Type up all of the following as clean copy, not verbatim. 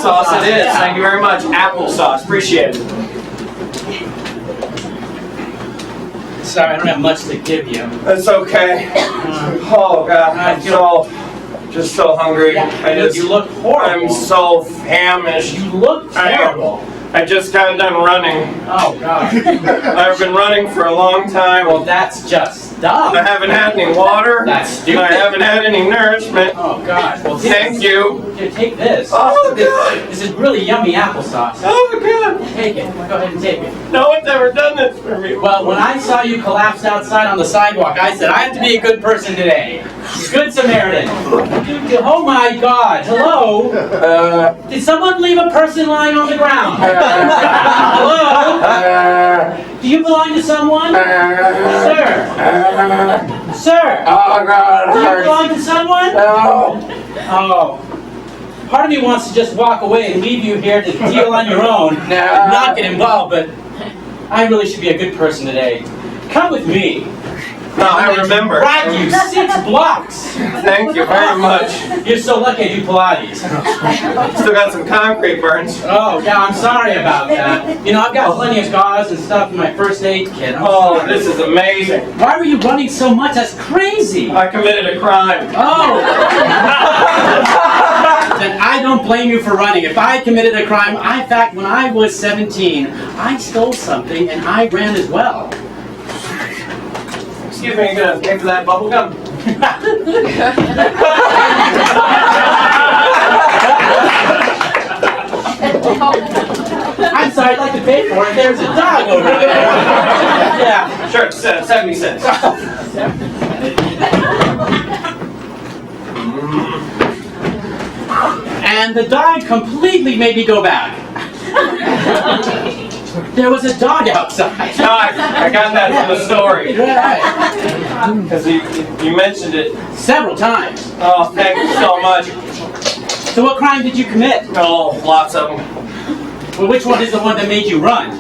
Applesauce it is. Yeah. Thank you very much. Applesauce. Appreciate it. Sorry, I don't have much to give you. It's okay. Oh God, I'm just so hungry. You look horrible. I'm so famished. You look terrible. I just got done running. Oh God. I've been running for a long time. Well, that's just dumb. I haven't had any water. That's stupid. And I haven't had any nourishment. Oh God. Well, Thank you. Here, take this. Oh God. This is really yummy applesauce. Oh God. Take it. Go ahead and take it. No one's ever done this for me. Well, when I saw you collapsed outside on the sidewalk, I said, I have to be a good person today. Good Samaritan. Oh my God. Hello? Did someone leave a person lying on the ground? Hello? Do you belong to someone? Sir? Sir? Oh God. Do you belong to someone? No. Oh. Part of me wants to just walk away and leave you here to deal on your own and not get involved, but I really should be a good person today. Come with me. No, I remember. Drag you 6 blocks. Thank you very much. You're so lucky I do Pilates. Still got some concrete burns. Oh, yeah, I'm sorry about that. You know, I've got plenty of scars and stuff in my first aid kit. Oh, this is amazing. Why were you running so much? That's crazy. I committed a crime. Oh. Then I don't blame you for running. If I committed a crime, in fact, when I was 17, I stole something and I ran as well. Excuse me, you gonna pay for that bubble gum? I'm sorry, I'd like to pay for it. There's a dog over there. Yeah. Sure, 70 cents. And the dog completely made me go back. There was a dog outside. No, I got that from the story. Right. Because you mentioned it. Several times. Oh, thank you so much. So what crime did you commit? Oh, lots of them. Well, which one is the one that made you run?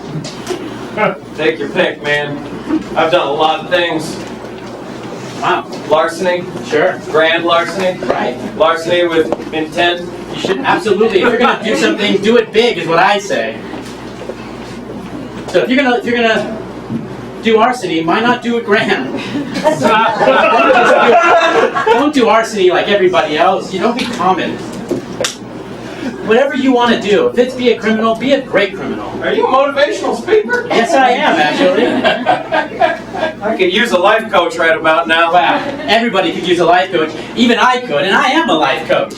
Take your pick, man. I've done a lot of things. Wow. Larceny, Sure. grand larceny, Right. larceny with intent. You should absolutely. If you're gonna do something, do it big, is what I say. So if you're gonna do arsony, why not do it grand? Don't do arsony like everybody else. You don't be common. Whatever you want to do. If it's be a criminal, be a great criminal. Are you a motivational speaker? Yes, I am, actually. I could use a life coach right about now. Wow, everybody could use a life coach. Even I could, and I am a life coach.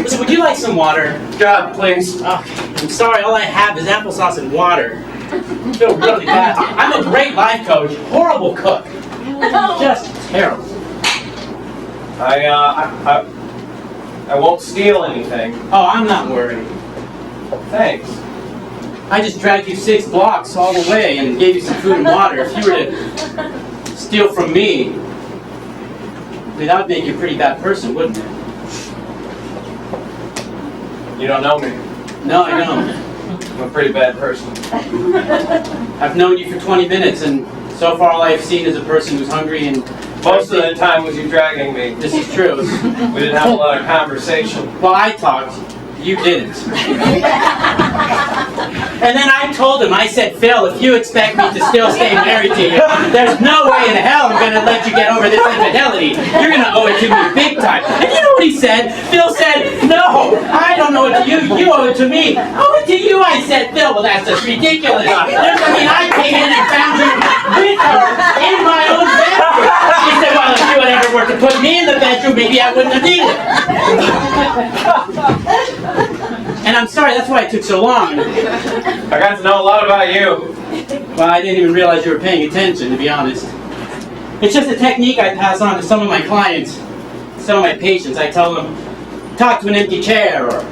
So would you like some water? God, please. Okay. I'm sorry, all I have is applesauce and water. I feel really bad. I'm a great life coach, horrible cook. Just terrible. I won't steal anything. Oh, I'm not worried. Thanks. I just dragged you 6 blocks all the way and gave you some food and water. If you were to steal from me, that would make you a pretty bad person, wouldn't it? You don't know me. No, I don't. I'm a pretty bad person. I've known you for 20 minutes, and so far all I've seen is a person who's hungry and Most of the time was you dragging me. This is true. We didn't have a lot of conversation. Well, I talked. You didn't. And then I told him, I said, Phil, if you expect me to still stay married to you, there's no way in hell I'm going to let you get over this infidelity. You're going to owe it to me big time. And you know what he said? Phil said, no, I don't owe it to you. You owe it to me. Owe it to you, I said. Phil, well, that's just ridiculous. I came in and found you with her in my own bedroom. She said, well, if you had ever were to put me in the bedroom, maybe I wouldn't have needed it. And I'm sorry, that's why it took so long. I got to know a lot about you. Well, I didn't even realize you were paying attention, to be honest. It's just a technique I pass on to some of my clients, some of my patients. I tell them, talk to an empty chair, or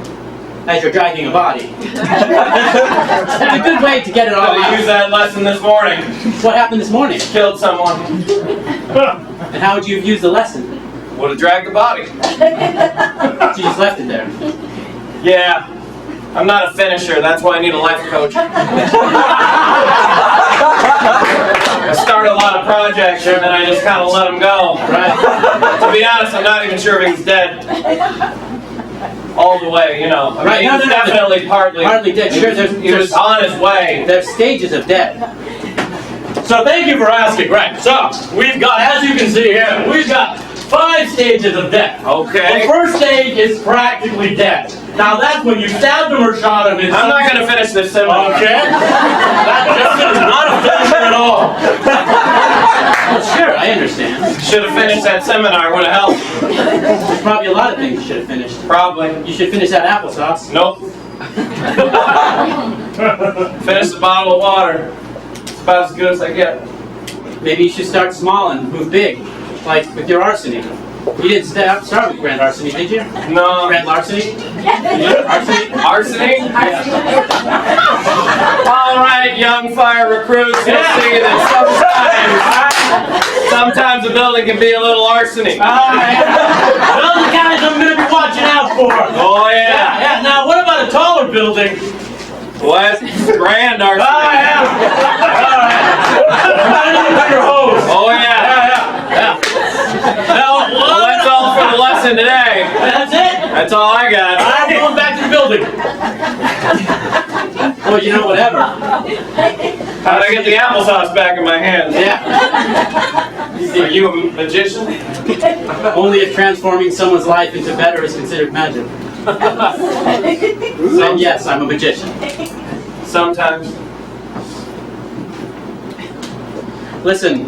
as you're dragging a body. It's a good way to get it all I out. used that lesson this morning. What happened this morning? Killed someone. And how would you have used the lesson? Would have dragged the body. You just left it there. Yeah. I'm not a finisher, that's why I need a life coach. I start a lot of projects and then I just kind of let them go. Right. To be honest, I'm not even sure if he's dead. all the way, you know. I mean, Right, he no, was no, no, definitely hardly dead. Sure, he was on his way. There's stages of death. So thank you for asking, Greg. So we've got, as you can see here, we've got 5 stages of death. Okay. The first stage is practically death. Now that's when you stabbed him or shot him. I'm not going to finish this seminar. Okay. That gentleman is not a finisher at all. Well, sure, I understand. Should have finished that seminar, would have helped. There's probably a lot of things you should have finished. Probably. You should finish that applesauce. Nope. Finish the bottle of water. It's about as good as I get. Maybe you should start small and move big, like with your arsony. You didn't start with grand arsony, did you? No. Grand larceny? Arsony? Arsony? Yeah. All right, young fire recruits, you'll see that sometimes a building can be a little arsony. Alright. Those are the guys I'm going to be watching out for. Oh, yeah. Yeah, now what about a taller building? What? Grand arsony. Oh, yeah. Alright. What about a bigger hose? Oh, yeah. Yeah. Now, Well, that's all for the lesson today. that's it. That's all I got. I'm going back to the building. Well, you know, whatever. How'd I get the applesauce back in my hand? Yeah. Are you a magician? Only if transforming someone's life into better is considered magic. And yes, I'm a magician. Sometimes. Listen,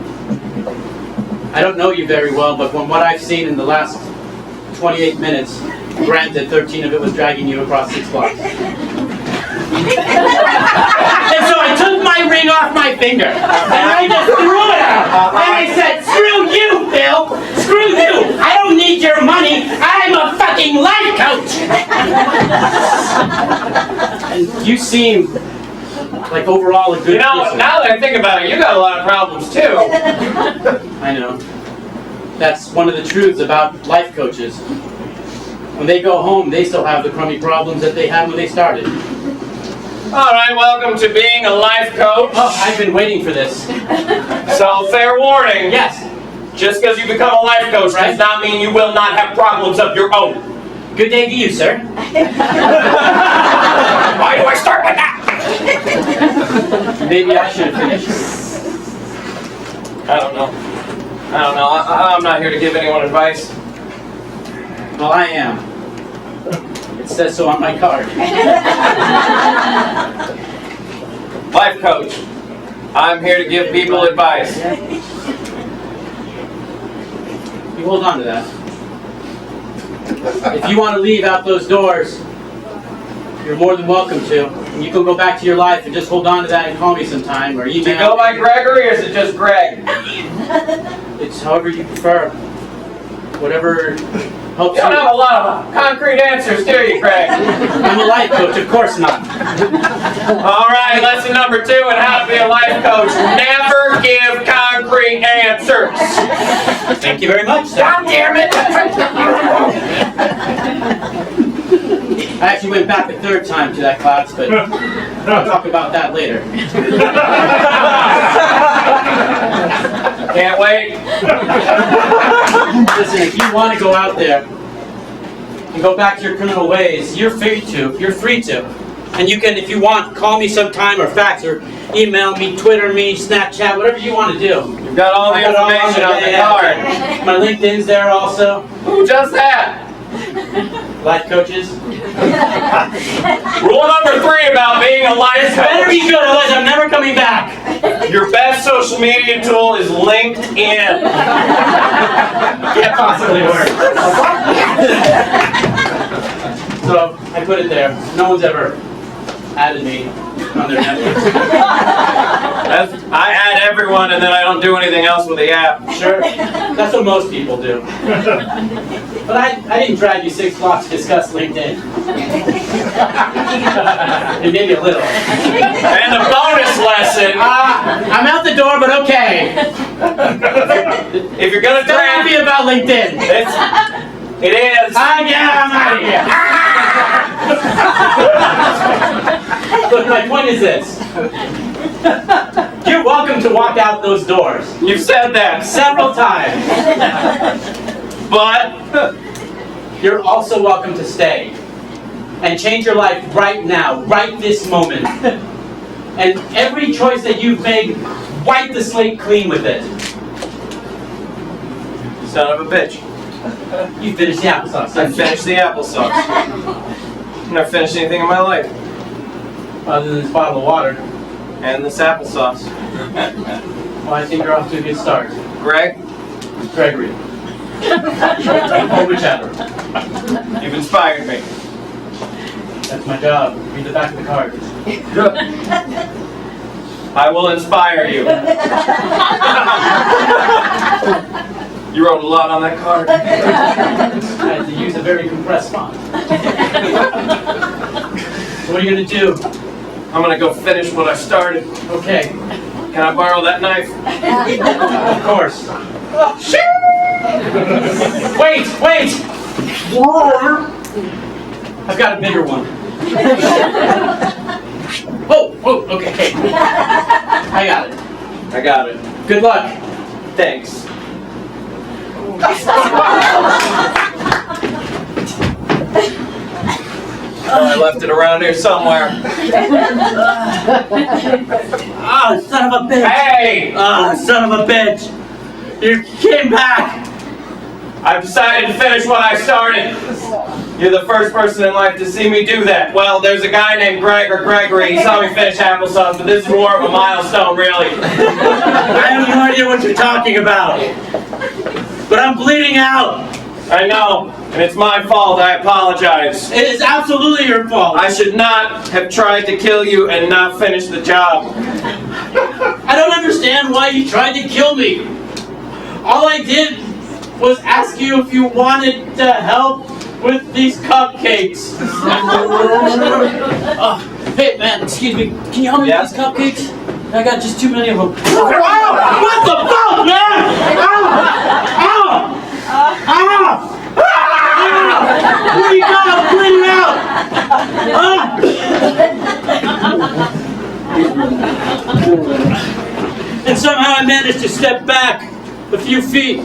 I don't know you very well, but from what I've seen in the last 28 minutes, granted 13 of it was dragging you across 6 blocks. And so I took my ring off my finger, and I just threw it out. And I said, screw you, Phil! Screw you! I don't need your money! I'm a fucking life coach! And you seem like overall a good You know, person. now that I think about it, you got a lot of problems too. I know. That's one of the truths about life coaches. When they go home, they still have the crummy problems that they had when they started. All right, welcome to being a life coach. Oh, I've been waiting for this. So, fair warning. Yes. Just because you become a life coach Right. does not mean you will not have problems of your own. Good day to you, sir. Why do I start with that? Maybe I should have finished. I don't know. I'm not here to give anyone advice. Well, I am. It says so on my card. Life coach. I'm here to give people advice. You hold on to that. If you want to leave out those doors, you're more than welcome to. And you can go back to your life and just hold on to that and call me sometime or email. Do you go by Gregory or is it just Greg? It's however you prefer. Whatever helps You don't you. have a lot of concrete answers, do you, Greg? I'm a life coach, of course not. All right, lesson number 2 on how to be a life coach. Never give concrete answers. Thank you very much, sir. God damn it! I actually went back a 3rd time to that class, but we'll talk about that later. Can't wait. Listen, if you want to go out there and go back to your criminal ways, you're free to. You're free to. And you can, if you want, call me sometime or fax or email me, Twitter me, Snapchat, whatever you want to do. You've got all the information on the card. My LinkedIn's there also. Who does that? Life coaches. Rule number 3 about being a life Better coach. be good, otherwise I'm never coming back. Your best social media tool is LinkedIn. Can't possibly work. So I put it there. No one's ever added me on their network. I add everyone and then I don't do anything else with the app. Sure. That's what most people do. But I didn't drag you 6 blocks to discuss LinkedIn. And maybe a little. And a bonus lesson. I'm out the door, but okay. If you're gonna Don't drag be about LinkedIn. it is. I'm out of here. Look, my point is this. You're welcome to walk out those doors. You've said that. Several times. But You're also welcome to stay. and change your life right now, right this moment. And every choice that you've made, wipe the slate clean with it. Son of a bitch. You finished the applesauce. I finished the applesauce. I've never finished anything in my life. Other than this bottle of water. And this applesauce. Well, I think you're off to a good start. Greg, Gregory. Or whichever. you've inspired me. That's my job. Read the back of the card. I will inspire you. You wrote a lot on that card. I had to use a very compressed font. What are you going to do? I'm gonna go finish what I started. Okay. Can I borrow that knife? Of course. Wait! I've got a bigger one. Oh, okay. I got it. I got it. Good luck. Thanks. I left it around here somewhere. Oh, son of a bitch! Hey! Oh, son of a bitch! You came back! I've decided to finish what I started. You're the first person in life to see me do that. Well, there's a guy named Greg or Gregory. He saw me finish applesauce, but this is more of a milestone, really. I have no idea what you're talking about. But I'm bleeding out. I know, and it's my fault. I apologize. It is absolutely your fault. I should not have tried to kill you and not finish the job. I don't understand why you tried to kill me. All I did was ask you if you wanted to help with these cupcakes. Hey man, excuse me, can you help me with these cupcakes? I got just too many of them. Wow! What the fuck, man? Ow! Where you go? I'm bleeding out! And somehow I managed to step back a few feet.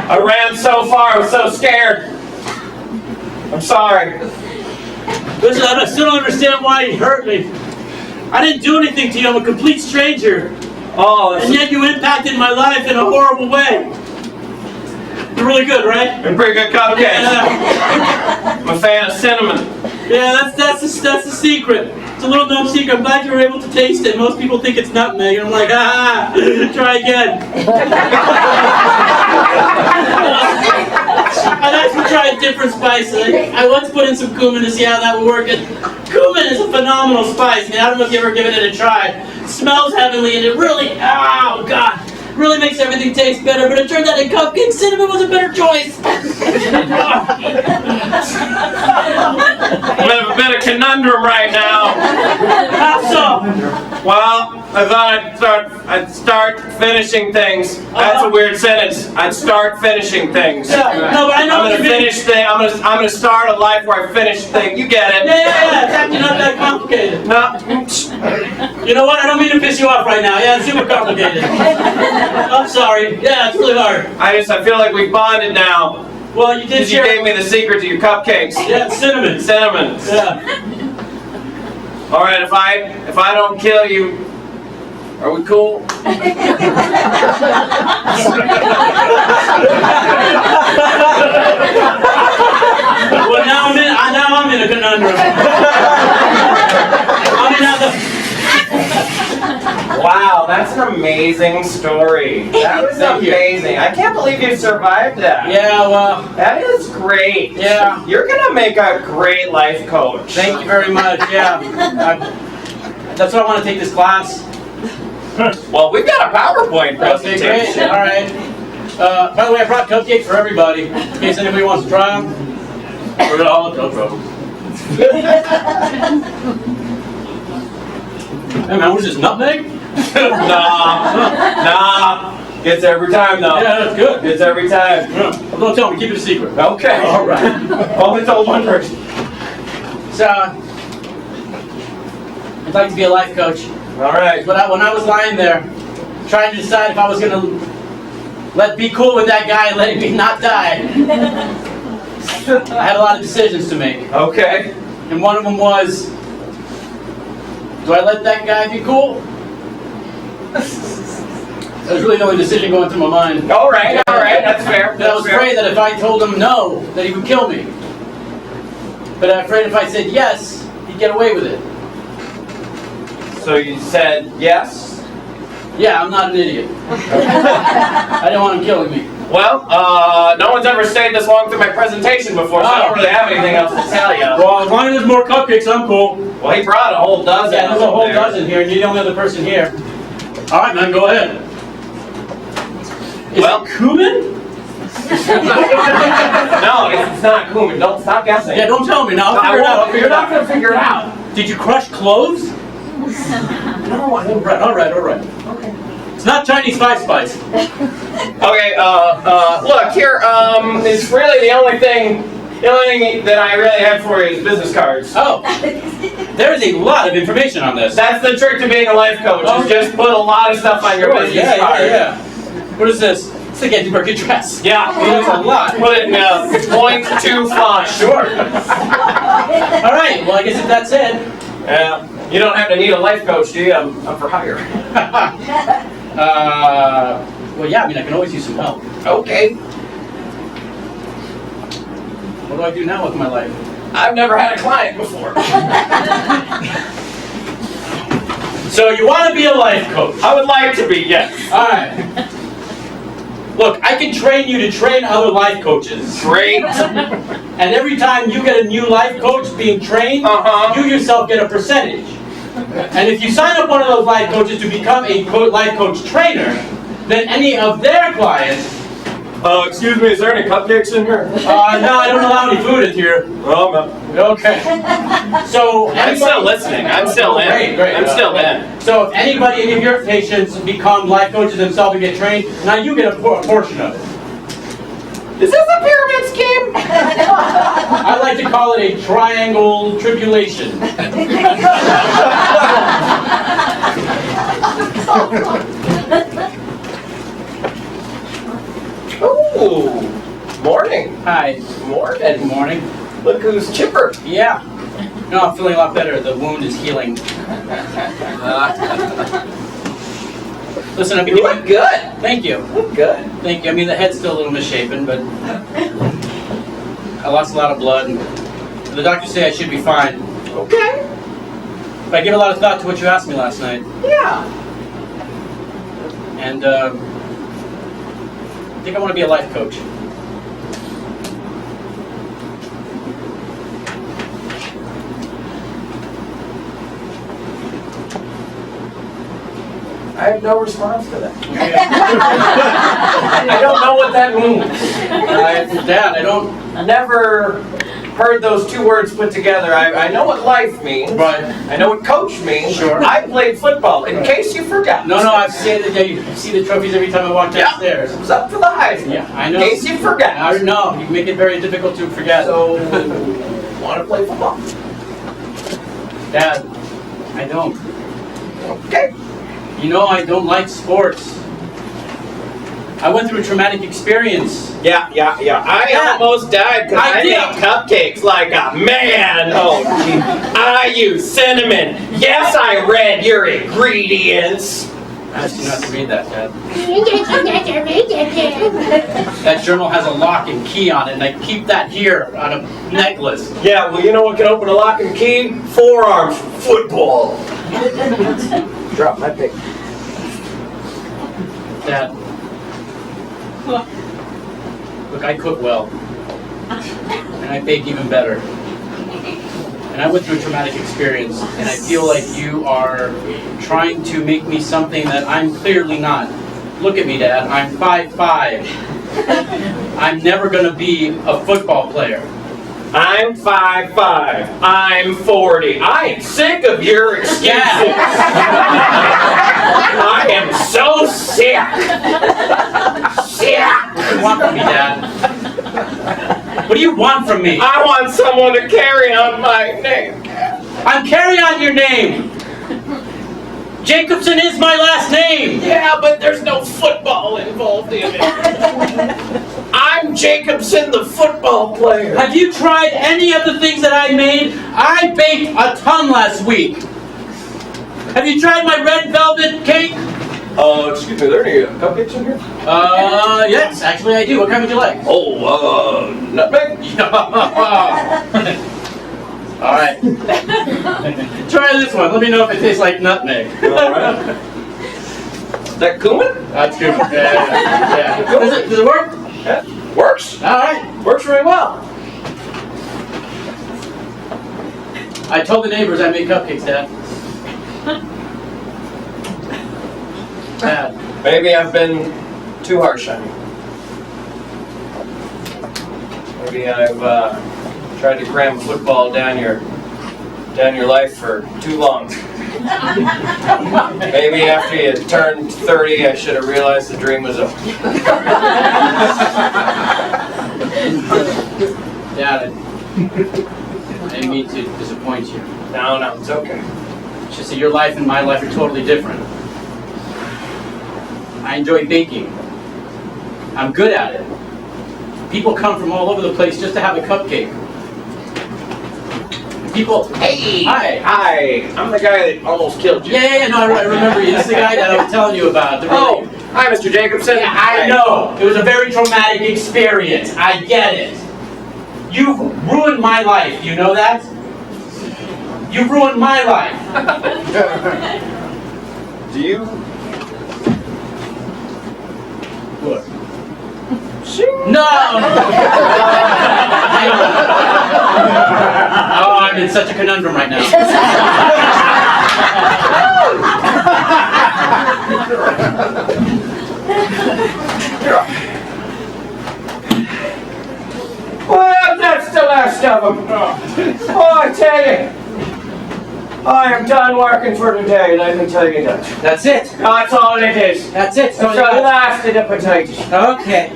I ran so far, I was so scared. I'm sorry. Listen, I still don't understand why you hurt me. I didn't do anything to you, I'm a complete stranger. Oh, And yet you impacted my life in a horrible way. You're really good, right? they're pretty good cupcakes. Yeah, I'm a fan of cinnamon. that's the secret. It's a little known secret. I'm glad you were able to taste it. Most people think it's nutmeg, and I'm like, try again. I'd actually try a different spice. I once put in some cumin to see how that would work. And cumin is a phenomenal spice. I mean, I don't know if you've ever given it a try. It smells heavenly, and it really, oh God, really makes everything taste better. But it turned out in cupcakes, cinnamon was a better choice. I'm in a bit of conundrum right now. How so? Well, I thought I'd start finishing things. That's a weird sentence. I'd start finishing things. Yeah, no, but I know I'm what gonna you mean. finish things. I'm gonna start a life where I finish things. You get it? Yeah, it's actually not that complicated. No. You know what? I don't mean to piss you off right now. Yeah, it's super complicated. I'm sorry. Yeah, it's really hard. I feel like we bonded now. Well, you did Because you share. gave me the secret to your cupcakes. Yeah, cinnamon. Cinnamon. Yeah. All right, if I don't kill you, are we cool? Well, now I'm in a conundrum. Wow, that's an amazing story. That was Thank you. amazing. I can't believe you survived that. Yeah, well, That is great. Yeah. You're gonna make a great life coach. thank you very much. Yeah. That's why I want to take this class. Well, we've got a PowerPoint Okay, great. presentation. All right. By the way, I brought cupcakes for everybody. In case anybody wants to try them. We're gonna all no problem. Hey man, what is this, nutmeg? Nah. Gets every time though. Yeah, that's good. Gets every time. Yeah. Well, don't tell me, keep it a secret. Okay. All right. Only told one person. So, I'd like to be a life coach. All right. But when I was lying there, trying to decide if I was gonna be cool with that guy and letting me not die, I had a lot of decisions to make. Okay. And one of them was, do I let that guy be cool? That was really the only decision going through my mind. All right, that's fair. But I was afraid that if I told him no, that he would kill me. But I'm afraid if I said yes, he'd get away with it. So you said yes? Yeah, I'm not an idiot. I don't want him killing me. Well, no one's ever stayed this long through my presentation before, so I don't really have anything else to tell you. Well, as long as there's more cupcakes, I'm cool. Well, he brought a whole dozen. Yeah, there's a whole there. dozen here, and you're the only other person here. All right, man, go ahead. Is Well- it cumin? No, it's not cumin. Don't stop guessing. Yeah, don't tell me now. I'll I figure it out. won't. You're not going to figure it out. Did you crush cloves? No, All right. It's not Chinese Five Spice. Okay, look, here, it's really the only thing that I really have for you is business cards. Oh, there is a lot of information on this. That's the trick to being a life coach, is just put a lot of stuff on your business card. Yeah. What is this? It's like Edinburgh Address. Yeah, There's a lot. put it in .2 font. Sure. All right, well, I guess if that's it. You don't have to need a life coach, do you? I'm for hire. Well, yeah, I mean, I can always use some help. Okay. What do I do now with my life? I've never had a client before. So you want to be a life coach? I would like to be, yes. All right. Look, I can train you to train other life coaches. Great. And every time you get a new life coach being trained, you yourself get a percentage. And if you sign up one of those life coaches to become a life coach trainer, then any of their clients... Excuse me, is there any cupcakes in here? No, I don't allow any food in here. Oh, no. Okay. So I'm still listening. I'm still in. Great. I'm still in. So if any of your patients become life coaches themselves and get trained, now you get a portion of it. Is this a pyramid scheme? I like to call it a triangle tribulation. Ooh. Morning. Hi. Morning. Good morning. Look who's chipper. Yeah. No, I'm feeling a lot better. The wound is healing. Listen, I've been You look good. Thank you. Look good. Thank you. I mean, the head's still a little misshapen, but I lost a lot of blood. And the doctors say I should be fine. Okay. But I give a lot of thought to what you asked me last night. Yeah. And I think I want to be a life coach. I have no response to that. I don't know what that means. Dad, I don't... I've never heard those two words put together. I know what life means. Right. I know what coach means. Sure. I played football, in case you forgot. No, I've seen it. Yeah, you see the trophies every time I walk downstairs. It was up for the Heisman. Yeah, I know. In case you forgot. I know. You make it very difficult to forget. So, want to play football? Dad, I don't. Okay. You know I don't like sports. I went through a traumatic experience. Yeah. I almost died because I did. made cupcakes like a man. Oh, gee. I use cinnamon. Yes, I read your ingredients. I asked you not to read that, Dad. That journal has a lock and key on it, and I keep that here on a necklace. Yeah, well, you know what can open a lock and key? Forearms. Football. Drop my pick. Dad. Look, I cook well. And I bake even better. And I went through a traumatic experience, and I feel like you are trying to make me something that I'm clearly not. Look at me, Dad. I'm 5'5". I'm never going to be a football player. I'm 5'5". I'm 40. I am sick of your excuses. Yeah. I am so sick. What do you want from me, Dad? What do you want from me? I want someone to carry on my name. I'm carrying on your name. Jacobson is my last name. Yeah, but there's no football involved in it. I'm Jacobson, the football player. Have you tried any of the things that I made? I baked a ton last week. Have you tried my red velvet cake? Excuse me, are there any cupcakes in here? Yes, actually I do. What kind would you like? Oh, nutmeg? All right. Try this one. Let me know if it tastes like nutmeg. All right. Is that cumin? That's good. Yeah. Does it work? Yeah. Works. All right. Works very well. I told the neighbors I made cupcakes, Dad. Dad. Maybe I've been too harsh on you. Maybe I've tried to cram football down your life for too long. Maybe after you turned 30, I should have realized the dream was over. Dad, I didn't mean to disappoint you. No, it's okay. It's just that your life and my life are totally different. I enjoy baking. I'm good at it. People come from all over the place just to have a cupcake. People, hey! Hi! I'm the guy that almost killed you. Yeah, no, I remember you. This is the guy that I was telling you about. Oh, hi, Mr. Jacobson. Yeah, I know. It was a very traumatic experience. I get it. You've ruined my life. You know that? You've ruined my life. Do you? What? No! Oh, I'm in such a conundrum right now. Well, that's the last of them. Oh, I tell you, I am done working for today, let me tell you that. That's it. That's all it is. That's it. That's the last of the potatoes. Okay.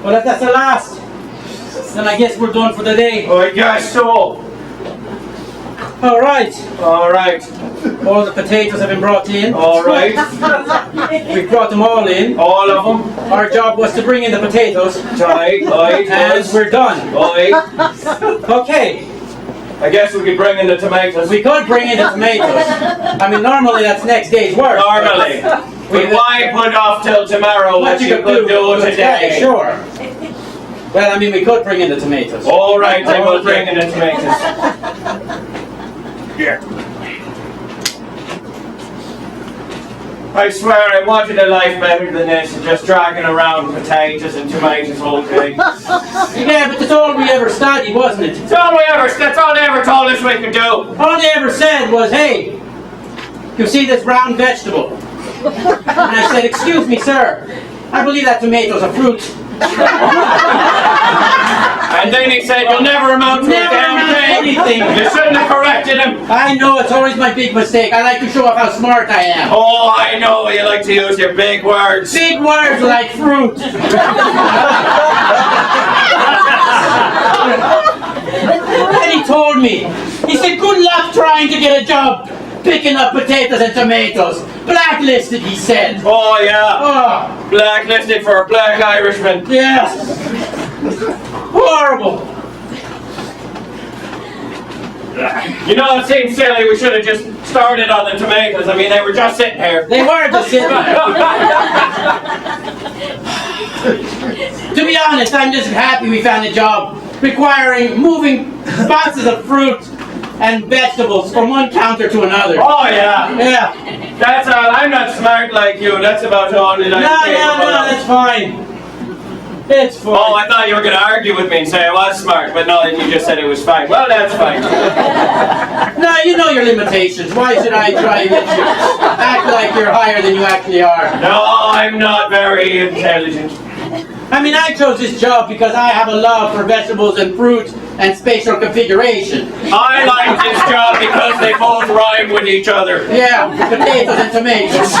Well, if that's the last, then I guess we're done for the day. I guess so. All right. All right. All the potatoes have been brought in. All right. We brought them all in. All of them. Our job was to bring in the potatoes. Aye. And we're done. Aye. Okay. I guess we could bring in the tomatoes. We could bring in the tomatoes. I mean, normally that's next day's work. Normally. But why put off till tomorrow what you could do today? Sure. Well, I mean, we could bring in the tomatoes. All right, then we'll bring in the tomatoes. Here. I swear I wanted a life better than this, just dragging around potatoes and tomatoes all day. Yeah, but that's all we ever studied, wasn't it? That's all they ever told us we could do. All they ever said was, hey, you see this round vegetable? And I said, excuse me, sir, I believe that tomato's a fruit. And then he said, you'll never amount to a damn thing. Anything. You shouldn't have corrected him. I know, it's always my big mistake. I like to show off how smart I am. Oh, I know you like to use your big words. Big words like fruit. And he told me, he said, good luck trying to get a job picking up potatoes and tomatoes. Blacklisted, he said. Oh, yeah. Oh, Blacklisted for a black Irishman. yes. Horrible. You know, it seems silly. We should have just started on the tomatoes. I mean, they were just sitting here. They were just sitting there. To be honest, I'm just happy we found a job requiring moving boxes of fruit and vegetables from one counter to another. Oh, yeah. Yeah. That's all. I'm not smart like you. That's about all that I'm capable of. That's fine. It's fine. Oh, I thought you were going to argue with me and say I was smart, but no, you just said it was fine. Well, that's fine. No, you know your limitations. Why should I try and get you act like you're higher than you actually are? No, I'm not very intelligent. I mean, I chose this job because I have a love for vegetables and fruit and spatial configuration. I like this job because they both rhyme with each other. Yeah, potatoes and tomatoes.